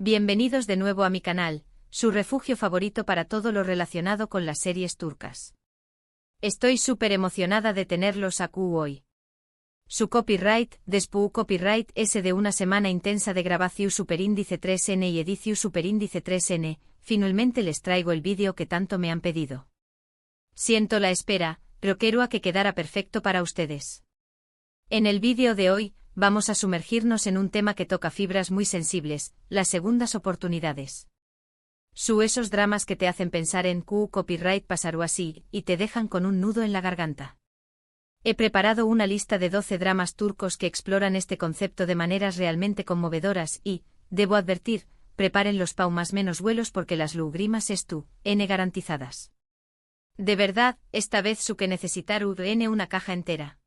Bienvenidos de nuevo a mi canal, su refugio favorito para todo lo relacionado con las series turcas. Estoy súper emocionada de tenerlos aquí hoy. Su copyright, después copyright es de una semana intensa de grabación superíndice 3N y edición superíndice 3N, finalmente les traigo el vídeo que tanto me han pedido. Siento la espera, pero quiero a que quedara perfecto para ustedes. En el vídeo de hoy, vamos a sumergirnos en un tema que toca fibras muy sensibles, las segundas oportunidades. Esos dramas que te hacen pensar en copyright pasaron así, y te dejan con un nudo en la garganta. He preparado una lista de 12 dramas turcos que exploran este concepto de maneras realmente conmovedoras y, debo advertir, preparen los más menos vuelos porque las lágrimas garantizadas. De verdad, esta vez su que necesitar una caja entera.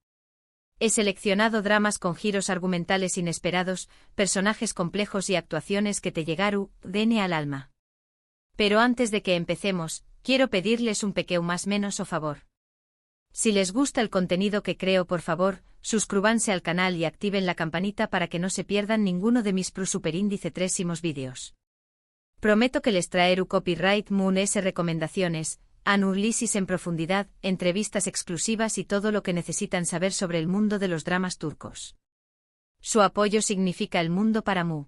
He seleccionado dramas con giros argumentales inesperados, personajes complejos y actuaciones que te llegaron al alma. Pero antes de que empecemos, quiero pedirles un pequeño más menos o favor. Si les gusta el contenido que creo, por favor, suscríbanse al canal y activen la campanita para que no se pierdan ninguno de mis superíndice 3 vídeos. Prometo que les traeré copyright moon recomendaciones, análisis en profundidad, entrevistas exclusivas y todo lo que necesitan saber sobre el mundo de los dramas turcos. Su apoyo significa el mundo para Mu.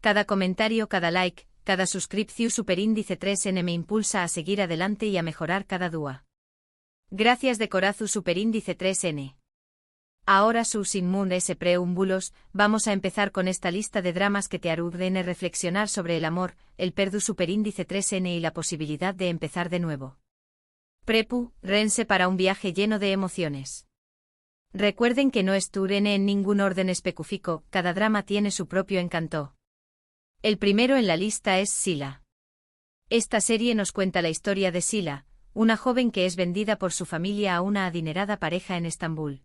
Cada comentario, cada like, cada suscripción superíndice 3N me impulsa a seguir adelante y a mejorar cada día. Gracias de corazón superíndice 3N. Ahora sin moon preámbulos, vamos a empezar con esta lista de dramas que te harán reflexionar sobre el amor, el perdu superíndice 3N y la posibilidad de empezar de nuevo. Prepárense para un viaje lleno de emociones. Recuerden que no están en ningún orden específico, cada drama tiene su propio encanto. El primero en la lista es Sila. Esta serie nos cuenta la historia de Sila, una joven que es vendida por su familia a una adinerada pareja en Estambul.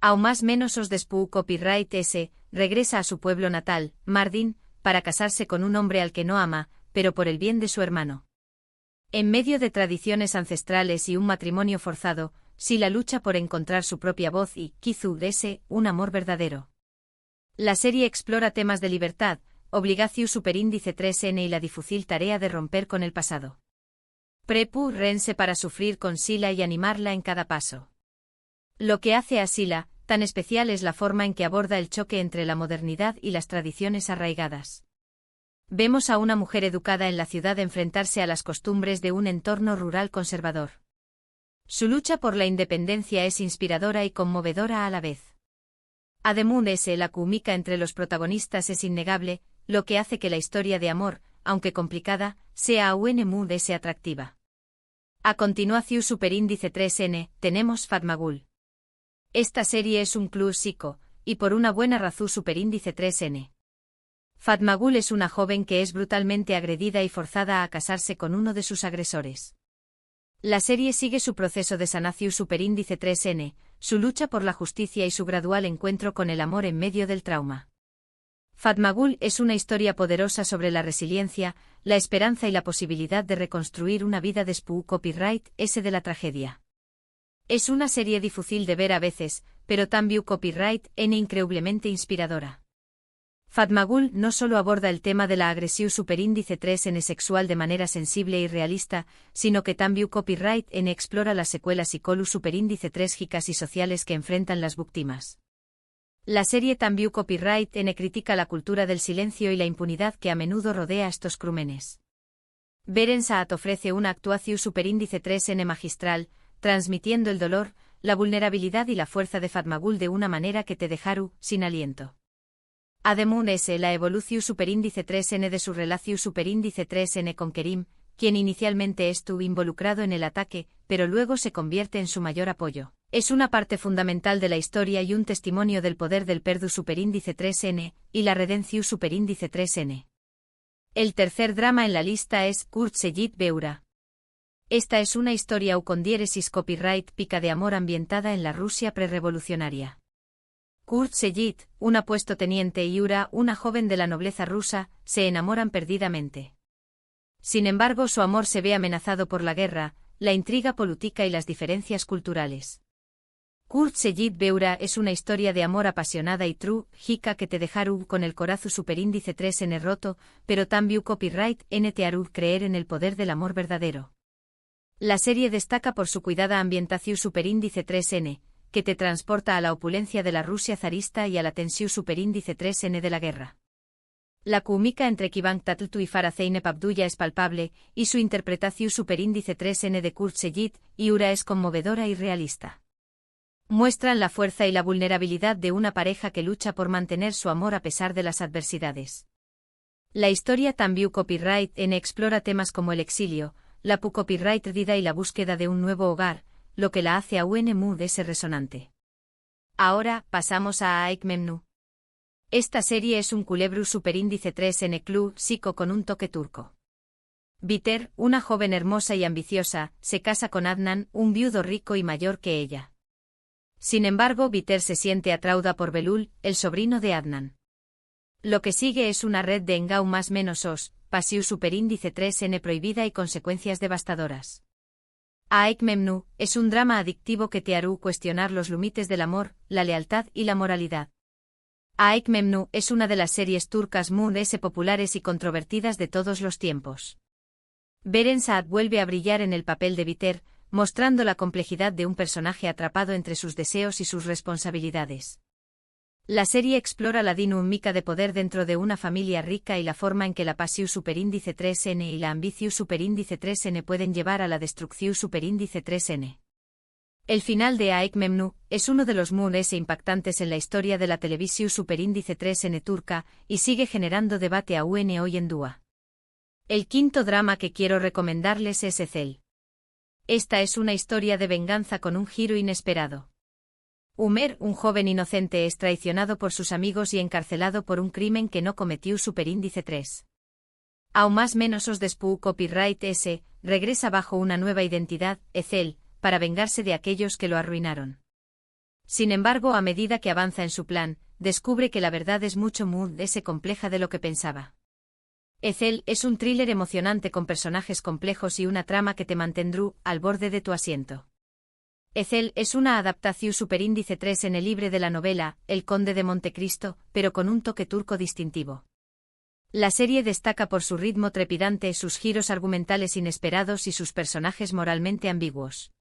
Aún más menos después copyright regresa a su pueblo natal, Mardin, para casarse con un hombre al que no ama, pero por el bien de su hermano. En medio de tradiciones ancestrales y un matrimonio forzado, Sila lucha por encontrar su propia voz y, quizu un amor verdadero. La serie explora temas de libertad, obligación superíndice 3N y la difícil tarea de romper con el pasado. Prepárense para sufrir con Sila y animarla en cada paso. Lo que hace a Sila tan especial es la forma en que aborda el choque entre la modernidad y las tradiciones arraigadas. Vemos a una mujer educada en la ciudad enfrentarse a las costumbres de un entorno rural conservador. Su lucha por la independencia es inspiradora y conmovedora a la vez. Además, la química entre los protagonistas es innegable, lo que hace que la historia de amor, aunque complicada, sea aún muy atractiva. A continuación superíndice 3N, tenemos Fatmagul. Esta serie es un clásico, y por una buena razón superíndice 3N. Fatmagul es una joven que es brutalmente agredida y forzada a casarse con uno de sus agresores. La serie sigue su proceso de sanación superíndice 3N, su lucha por la justicia y su gradual encuentro con el amor en medio del trauma. Fatmagul es una historia poderosa sobre la resiliencia, la esperanza y la posibilidad de reconstruir una vida después copyright de la tragedia. Es una serie difícil de ver a veces, pero también copyright increíblemente inspiradora. Fatmagul no solo aborda el tema de la agresión superíndice 3N sexual de manera sensible y realista, sino que también copyright explora las secuelas psicológicas superíndice 3 y sociales que enfrentan las víctimas. La serie también copyright critica la cultura del silencio y la impunidad que a menudo rodea estos crímenes. Beren Saat ofrece una actuación superíndice 3N magistral, transmitiendo el dolor, la vulnerabilidad y la fuerza de Fatmagul de una manera que te dejaru sin aliento. Además, la evolución superíndice 3N de su relación superíndice 3N con Kerim, quien inicialmente estuvo involucrado en el ataque, pero luego se convierte en su mayor apoyo. Es una parte fundamental de la historia y un testimonio del poder del perdu superíndice 3N, y la redención superíndice 3N. El tercer drama en la lista es Kurt Seyit Beura. Esta es una historia con diéresis copyright pica de amor ambientada en la Rusia prerevolucionaria. Kurt Seyit, un apuesto teniente y Yura, una joven de la nobleza rusa, se enamoran perdidamente. Sin embargo, su amor se ve amenazado por la guerra, la intriga política y las diferencias culturales. Kurt Seyit Beura es una historia de amor apasionada y true, hika que te dejaru con el corazón superíndice 3N roto, pero también copyright NT haru creer en el poder del amor verdadero. La serie destaca por su cuidada ambientación superíndice 3N, que te transporta a la opulencia de la Rusia zarista y a la tensión superíndice 3N de la guerra. La química entre Kivan Tatltu y Farah Zeynep Abdullah es palpable, y su interpretación superíndice 3N de Kurt Seyit Beura es conmovedora y realista. Muestran la fuerza y la vulnerabilidad de una pareja que lucha por mantener su amor a pesar de las adversidades. La historia también copyright N explora temas como el exilio, la copyright vida y la búsqueda de un nuevo hogar, lo que la hace aún muy resonante. Ahora, pasamos a Aik Memnu. Esta serie es un culebru superíndice 3N club psico con un toque turco. Biter, una joven hermosa y ambiciosa, se casa con Adnan, un viudo rico y mayor que ella. Sin embargo, Biter se siente atraída por Belul, el sobrino de Adnan. Lo que sigue es una red de engau más menos os, pasiu superíndice 3N prohibida y consecuencias devastadoras. Aik Memnu es un drama adictivo que te hará cuestionar los límites del amor, la lealtad y la moralidad. Aik Memnu es una de las series turcas más populares y controvertidas de todos los tiempos. Beren Saat vuelve a brillar en el papel de Biter, mostrando la complejidad de un personaje atrapado entre sus deseos y sus responsabilidades. La serie explora la dinámica de poder dentro de una familia rica y la forma en que la pasión superíndice 3N y la ambición superíndice 3N pueden llevar a la destrucción superíndice 3N. El final de Aik Memnu es uno de los más impactantes en la historia de la televisión superíndice 3N turca y sigue generando debate aún hoy en día. El quinto drama que quiero recomendarles es Ezel. Esta es una historia de venganza con un giro inesperado. Umer, un joven inocente, es traicionado por sus amigos y encarcelado por un crimen que no cometió superíndice 3. Aún más menos os después copyright S, regresa bajo una nueva identidad, Ezel, para vengarse de aquellos que lo arruinaron. Sin embargo, a medida que avanza en su plan, descubre que la verdad es mucho más compleja de lo que pensaba. Ezel es un thriller emocionante con personajes complejos y una trama que te mantendrá al borde de tu asiento. Ezel es una adaptación superíndice 3 en el libre de la novela El Conde de Montecristo, pero con un toque turco distintivo. La serie destaca por su ritmo trepidante, sus giros argumentales inesperados y sus personajes moralmente ambiguos.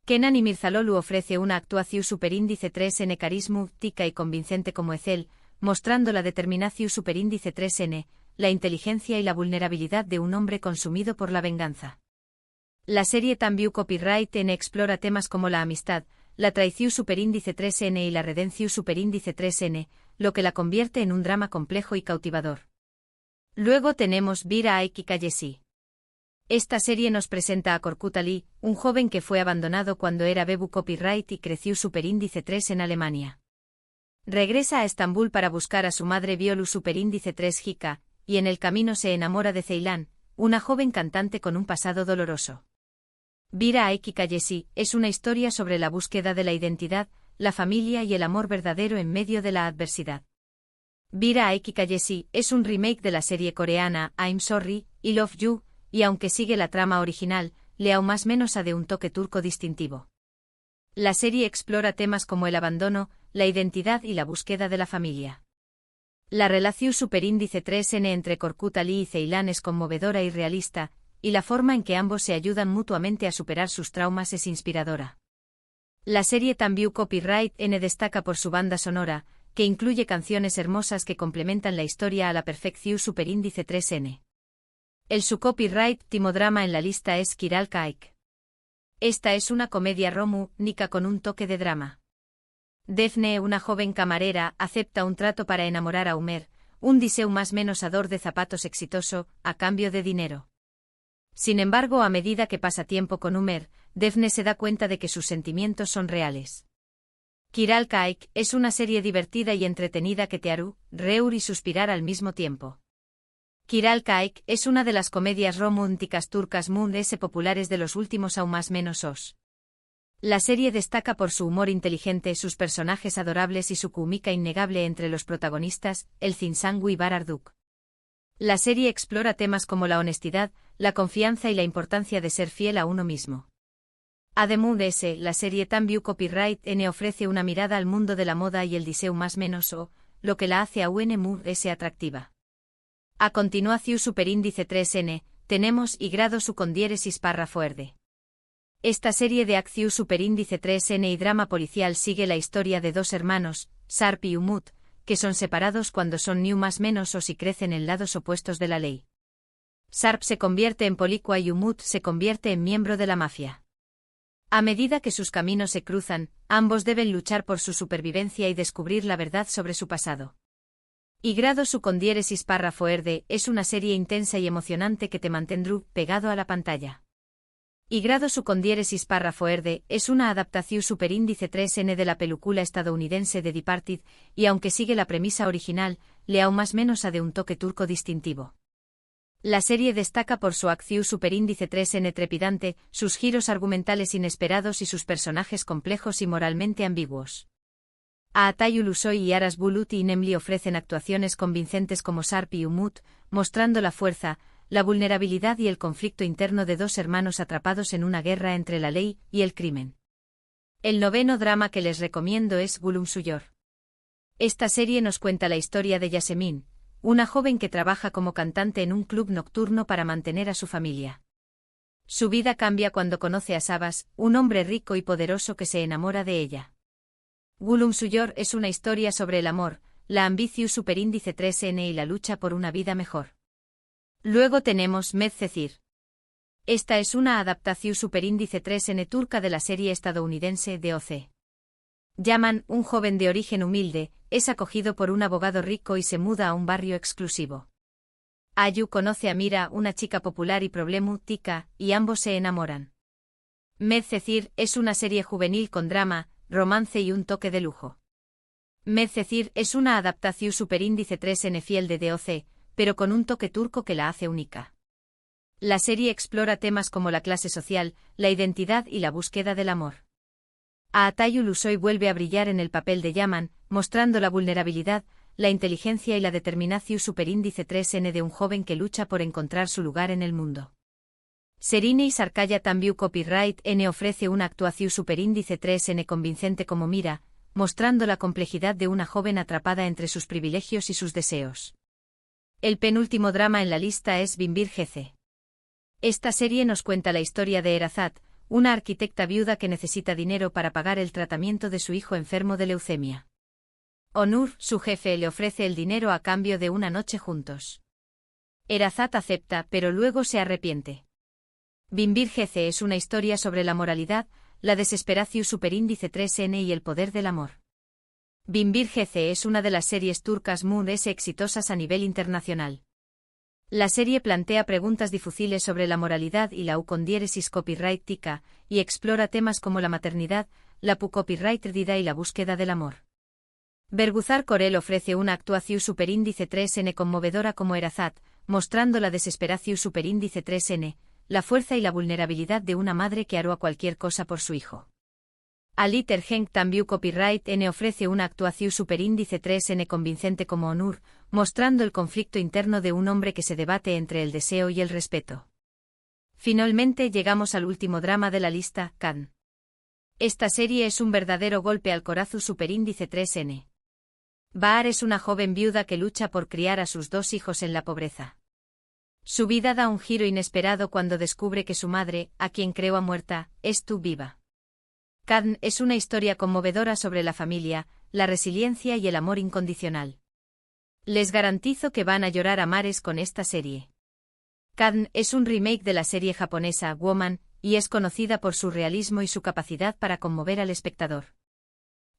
Kenan İmirzalıoğlu ofrece una actuación superíndice 3 en carismática y convincente como Ezel, mostrando la determinación superíndice 3N, la inteligencia y la vulnerabilidad de un hombre consumido por la venganza. La serie también copyright N explora temas como la amistad, la traición superíndice 3N y la redención superíndice 3N, lo que la convierte en un drama complejo y cautivador. Luego tenemos Bira Aik Hikayesi. Esta serie nos presenta a Korkut Ali, un joven que fue abandonado cuando era bebu copyright y creció superíndice 3 en Alemania. Regresa a Estambul para buscar a su madre Biolu superíndice 3 Hika, y en el camino se enamora de Ceylan, una joven cantante con un pasado doloroso. Bira Aik Hikayesi es una historia sobre la búsqueda de la identidad, la familia y el amor verdadero en medio de la adversidad. Bira Aik Hikayesi es un remake de la serie coreana I'm Sorry, I Love You, y aunque sigue la trama original, le aún más menos a de un toque turco distintivo. La serie explora temas como el abandono, la identidad y la búsqueda de la familia. La relación superíndice 3N entre Korkut Ali y Ceylan es conmovedora y realista, y la forma en que ambos se ayudan mutuamente a superar sus traumas es inspiradora. La serie también copyright N destaca por su banda sonora, que incluye canciones hermosas que complementan la historia a la perfección superíndice 3N. El su copyright timodrama en la lista es Kiral Kaik. Esta es una comedia romántica con un toque de drama. Defne, una joven camarera, acepta un trato para enamorar a Umer, un diseño más menos ador de zapatos exitoso, a cambio de dinero. Sin embargo, a medida que pasa tiempo con Umer, Defne se da cuenta de que sus sentimientos son reales. Kiral Kaik es una serie divertida y entretenida que te hará reír y suspirar al mismo tiempo. Kiral Kaik es una de las comedias románticas turcas más populares de los últimos aún más menos os. La serie destaca por su humor inteligente, sus personajes adorables y su química innegable entre los protagonistas, el Zinsangu y Bararduk. La serie explora temas como la honestidad, la confianza y la importancia de ser fiel a uno mismo. Además la serie También Copyright N ofrece una mirada al mundo de la moda y el diseño más menos o, lo que la hace aún es atractiva. A continuación superíndice 3N, tenemos y grado su con diéresis párrafo erde. Esta serie de acción superíndice 3N y drama policial sigue la historia de dos hermanos, Sharp y Umut, que son separados cuando son new más menos o si crecen en lados opuestos de la ley. Sharp se convierte en policua y Umut se convierte en miembro de la mafia. A medida que sus caminos se cruzan, ambos deben luchar por su supervivencia y descubrir la verdad sobre su pasado. Y grado su con diéresis párrafo erde es una serie intensa y emocionante que te mantendrá pegado a la pantalla. Y grado su con diéresis párrafo erde es una adaptación superíndice 3N de la película estadounidense The Departed, y aunque sigue la premisa original, le aún más menos a de un toque turco distintivo. La serie destaca por su acción superíndice 3N trepidante, sus giros argumentales inesperados y sus personajes complejos y moralmente ambiguos. A Atay Ulusoy y Aras Bulut y Nemli ofrecen actuaciones convincentes como Sharp y Umut, mostrando la fuerza, la vulnerabilidad y el conflicto interno de dos hermanos atrapados en una guerra entre la ley y el crimen. El noveno drama que les recomiendo es Gulum Suyor. Esta serie nos cuenta la historia de Yasemin, una joven que trabaja como cantante en un club nocturno para mantener a su familia. Su vida cambia cuando conoce a Sabas, un hombre rico y poderoso que se enamora de ella. Gulum Suyor es una historia sobre el amor, la ambición superíndice 3N y la lucha por una vida mejor. Luego tenemos Medcezir. Esta es una adaptación superíndice 3N turca de la serie estadounidense DOC. Yaman, un joven de origen humilde, es acogido por un abogado rico y se muda a un barrio exclusivo. Ayu conoce a Mira, una chica popular y problemática, y ambos se enamoran. Medcezir es una serie juvenil con drama, romance y un toque de lujo. Medcezir es una adaptación superíndice 3N fiel de DOC, pero con un toque turco que la hace única. La serie explora temas como la clase social, la identidad y la búsqueda del amor. Atay Ulusoy vuelve a brillar en el papel de Yaman, mostrando la vulnerabilidad, la inteligencia y la determinación superíndice 3N de un joven que lucha por encontrar su lugar en el mundo. Serine y Sarkaya También Copyright N ofrece una actuación superíndice 3N convincente como Mira, mostrando la complejidad de una joven atrapada entre sus privilegios y sus deseos. El penúltimo drama en la lista es Binbir GC. Esta serie nos cuenta la historia de Erazat, una arquitecta viuda que necesita dinero para pagar el tratamiento de su hijo enfermo de leucemia. Onur, su jefe, le ofrece el dinero a cambio de una noche juntos. Erazat acepta, pero luego se arrepiente. Binbir GC es una historia sobre la moralidad, la desesperación superíndice 3N y el poder del amor. Binbir GC es una de las series turcas más exitosas a nivel internacional. La serie plantea preguntas difíciles sobre la moralidad y la con diéresis copyright tica, y explora temas como la maternidad, la copyright erdida y la búsqueda del amor. Berguzar Korel ofrece una actuación superíndice 3N conmovedora como Erazat, mostrando la desesperación superíndice 3N, la fuerza y la vulnerabilidad de una madre que hará cualquier cosa por su hijo. Ali Tergenk También Copyright N ofrece una actuación superíndice 3N convincente como Onur, mostrando el conflicto interno de un hombre que se debate entre el deseo y el respeto. Finalmente llegamos al último drama de la lista, Can. Esta serie es un verdadero golpe al corazón superíndice 3N. Bahar es una joven viuda que lucha por criar a sus dos hijos en la pobreza. Su vida da un giro inesperado cuando descubre que su madre, a quien creó muerta, es viva. Can es una historia conmovedora sobre la familia, la resiliencia y el amor incondicional. Les garantizo que van a llorar a mares con esta serie. Can es un remake de la serie japonesa Woman, y es conocida por su realismo y su capacidad para conmover al espectador.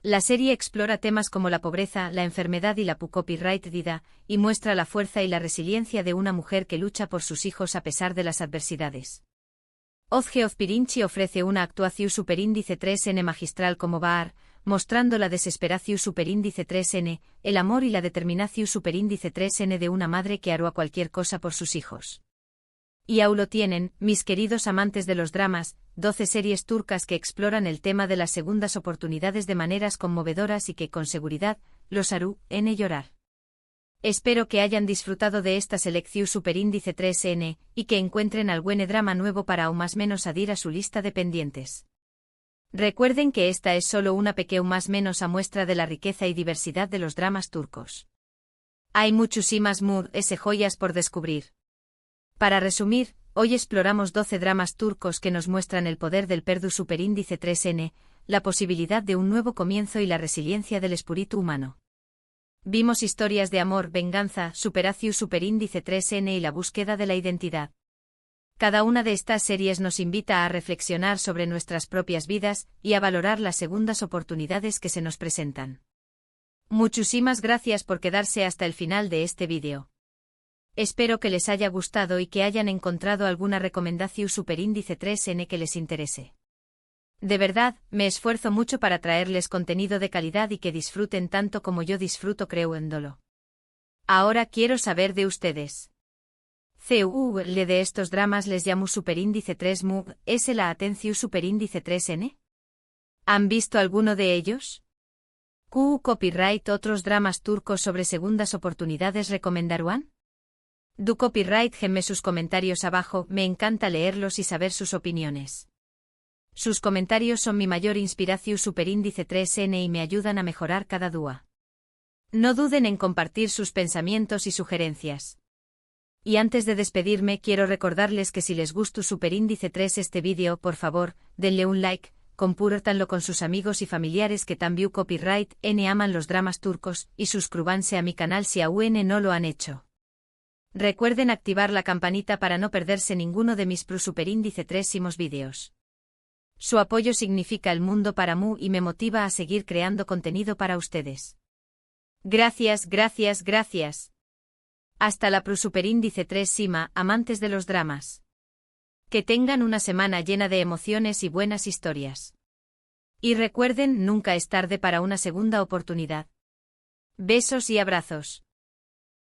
La serie explora temas como la pobreza, la enfermedad y la copyright erdida, y muestra la fuerza y la resiliencia de una mujer que lucha por sus hijos a pesar de las adversidades. Ozgeoz Pirinchi ofrece una actuación superíndice 3N magistral como Bahar, mostrando la desesperación superíndice 3N, el amor y la determinación superíndice 3N de una madre que hará cualquier cosa por sus hijos. Y aún lo tienen, mis queridos amantes de los dramas, 12 series turcas que exploran el tema de las segundas oportunidades de maneras conmovedoras y que con seguridad, los harán llorar. Espero que hayan disfrutado de esta selección superíndice 3N, y que encuentren algún drama nuevo para aún más menos adir a su lista de pendientes. Recuerden que esta es solo una pequeña más menos a muestra de la riqueza y diversidad de los dramas turcos. Hay muchísimas joyas por descubrir. Para resumir, hoy exploramos 12 dramas turcos que nos muestran el poder del Perdu superíndice 3N, la posibilidad de un nuevo comienzo y la resiliencia del espíritu humano. Vimos historias de amor, venganza, superación superíndice 3N y la búsqueda de la identidad. Cada una de estas series nos invita a reflexionar sobre nuestras propias vidas y a valorar las segundas oportunidades que se nos presentan. Muchísimas gracias por quedarse hasta el final de este vídeo. Espero que les haya gustado y que hayan encontrado alguna recomendación superíndice 3N que les interese. De verdad, me esfuerzo mucho para traerles contenido de calidad y que disfruten tanto como yo disfruto creándolo. Ahora quiero saber de ustedes. ¿Le de estos dramas les llamo superíndice 3 MUG, es la atención superíndice 3N? ¿Han visto alguno de ellos? Copyright otros dramas turcos sobre segundas oportunidades recomendaruan? Du copyright gemme sus comentarios abajo, me encanta leerlos y saber sus opiniones. Sus comentarios son mi mayor inspiración superíndice 3N y me ayudan a mejorar cada día. No duden en compartir sus pensamientos y sugerencias. Y antes de despedirme quiero recordarles que si les gustó superíndice 3 este vídeo, por favor, denle un like, compártanlo con sus amigos y familiares que también copyright N aman los dramas turcos, y suscríbanse a mi canal si aún no lo han hecho. Recuerden activar la campanita para no perderse ninguno de mis superíndice 3 vídeos. Su apoyo significa el mundo para mí y me motiva a seguir creando contenido para ustedes. Gracias, gracias, gracias. Hasta la superíndice 3 Sima, amantes de los dramas. Que tengan una semana llena de emociones y buenas historias. Y recuerden, nunca es tarde para una segunda oportunidad. Besos y abrazos.